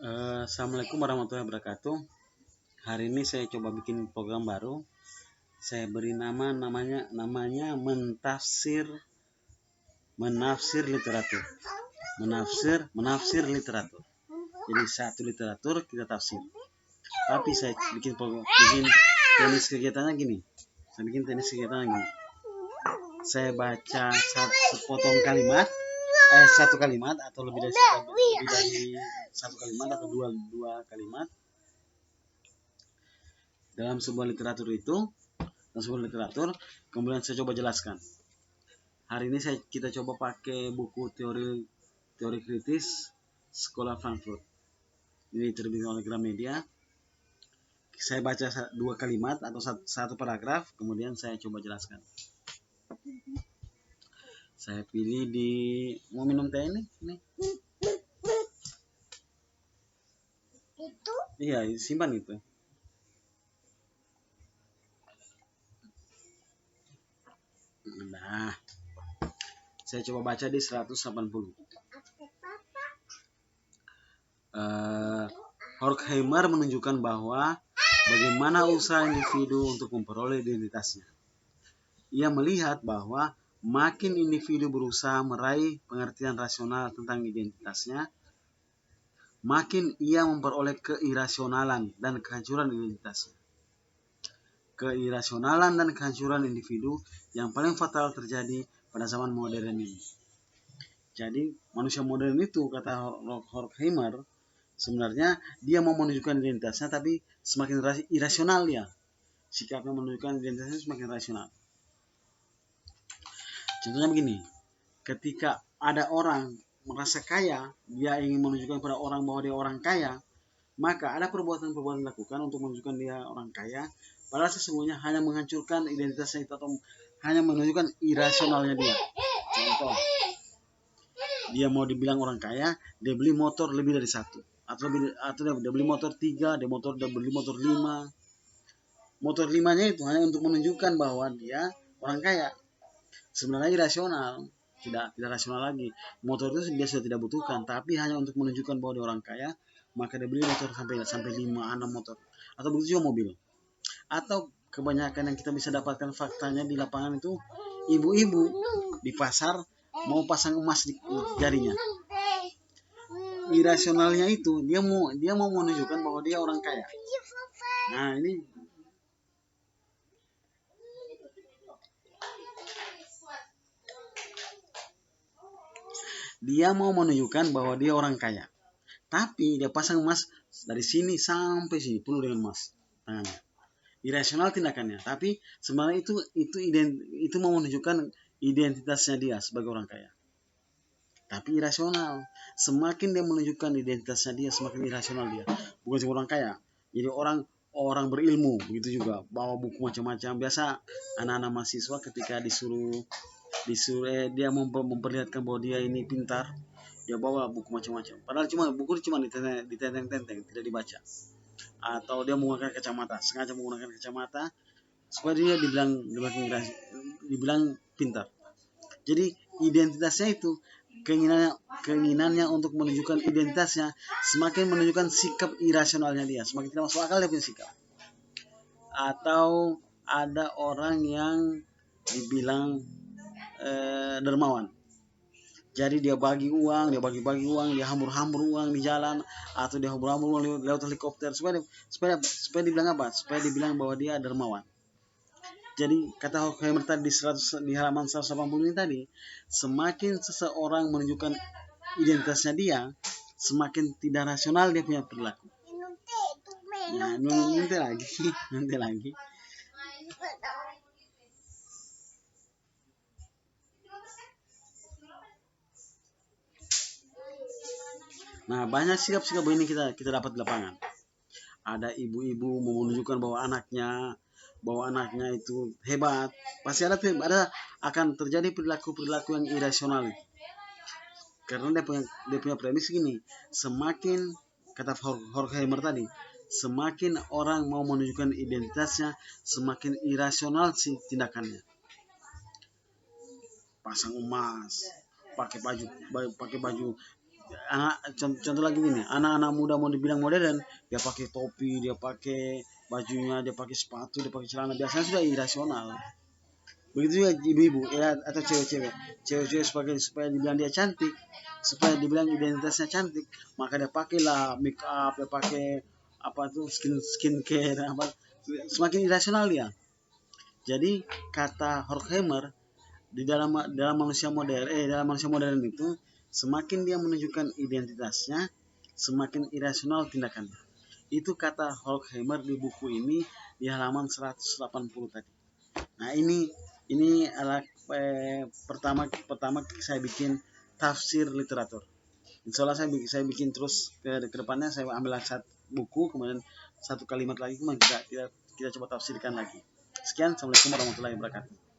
Assalamualaikum warahmatullahi wabarakatuh. Hari ini saya coba bikin program baru. Saya beri namanya menafsir literatur. Menafsir literatur. Jadi satu literatur kita tafsir. Tapi saya bikin teknis kegiatannya gini. Saya baca sepotong kalimat, satu kalimat atau lebih dari satu kalimat atau dua kalimat dalam sebuah literatur kemudian saya coba jelaskan. Hari ini kita coba pakai buku teori kritis Sekolah Frankfurt. Ini terbit oleh Gramedia. Saya baca dua kalimat atau satu paragraf, kemudian saya coba jelaskan. Saya pilih mau minum teh ini. Itu? Iya, simpan itu. Nah, saya coba baca di 180. Horkheimer menunjukkan bahwa bagaimana usaha individu untuk memperoleh identitasnya. Ia melihat bahwa makin individu berusaha meraih pengertian rasional tentang identitasnya, makin ia memperoleh keirasionalan dan kehancuran identitasnya. Keirasionalan dan kehancuran individu yang paling fatal terjadi pada zaman modern ini. Jadi manusia modern itu, kata Horkheimer, sebenarnya dia mau menunjukkan identitasnya, tapi semakin irasional dia. Sikapnya menunjukkan identitasnya semakin rasional. Contohnya begini, ketika ada orang merasa kaya, dia ingin menunjukkan kepada orang bahwa dia orang kaya, maka ada perbuatan-perbuatan dilakukan untuk menunjukkan dia orang kaya, padahal sesungguhnya hanya menghancurkan identitasnya itu atau hanya menunjukkan irasionalnya dia. Contoh, dia mau dibilang orang kaya, dia beli motor lebih dari satu, atau dia beli motor 3, dia beli motor 5. Motor 5-nya itu hanya untuk menunjukkan bahwa dia orang kaya. Sebenarnya irasional, tidak rasional lagi. Motor itu dia sudah tidak butuhkan, tapi hanya untuk menunjukkan bahwa dia orang kaya, maka dia beli motor sampai 5-6 motor. Atau begitu juga mobil. Atau kebanyakan yang kita bisa dapatkan faktanya di lapangan itu, ibu-ibu di pasar mau pasang emas di jarinya. Irasionalnya itu dia mau menunjukkan bahwa dia orang kaya. Nah, ini dia mau menunjukkan bahwa dia orang kaya, tapi dia pasang emas dari sini sampai sini penuh dengan emas tangannya. Irasional tindakannya, tapi sebenarnya itu mau menunjukkan identitasnya dia sebagai orang kaya. Tapi irasional. Semakin dia menunjukkan identitasnya dia, semakin irasional dia. Bukan cuma orang kaya, jadi orang berilmu begitu juga, bawa buku macam-macam. Biasa anak-anak mahasiswa ketika disuruh dia memperlihatkan bahwa dia ini pintar, dia bawa buku macam-macam. Padahal buku cuma ditenteng-tenteng, tidak dibaca. Atau dia menggunakan kacamata, sengaja menggunakan kacamata supaya dia dibilang pintar. Jadi identitasnya itu, keinginannya untuk menunjukkan identitasnya semakin menunjukkan sikap irasionalnya dia, semakin tidak masuk akal dia punya sikap. Atau ada orang yang dibilang dermawan, jadi dia bagi uang, dia hambur-hambur uang di jalan, atau dia hambur-hambur uang lewat helikopter supaya dibilang apa? Supaya dibilang bahwa dia dermawan. Jadi kata Horkheimer tadi di halaman 180 ini tadi, semakin seseorang menunjukkan identitasnya dia, semakin tidak rasional dia punya perilaku. Nah, nanti lagi. Nah, banyak sikap-sikap begini kita dapat di lapangan. Ada ibu-ibu mau menunjukkan bahwa anaknya itu hebat. Pasti ada akan terjadi perilaku yang irasional. Karena dia punya premis gini, semakin kata Horkheimer tadi, semakin orang mau menunjukkan identitasnya, semakin irasional sih tindakannya. Pasang emas, pakai baju contoh lagi gini, anak-anak muda mau dibilang modern, dia pakai topi, dia pakai bajunya, dia pakai sepatu, dia pakai celana, biasanya sudah irasional. Begitu juga ibu-ibu ya, atau cewek-cewek, supaya dibilang dia cantik, supaya dibilang identitasnya cantik, maka dia pakailah make up, dia pakai apa tuh skincare apa, semakin irasional dia. Jadi kata Horkheimer, di dalam manusia modern itu, semakin dia menunjukkan identitasnya, semakin irasional tindakannya. Itu kata Horkheimer di buku ini di halaman 180 tadi. Nah, ini adalah pertama saya bikin tafsir literatur. Insya Allah saya bikin terus ke depannya, saya ambil satu buku, kemudian satu kalimat lagi, kemudian kita coba tafsirkan lagi. Sekian, assalamualaikum warahmatullahi wabarakatuh.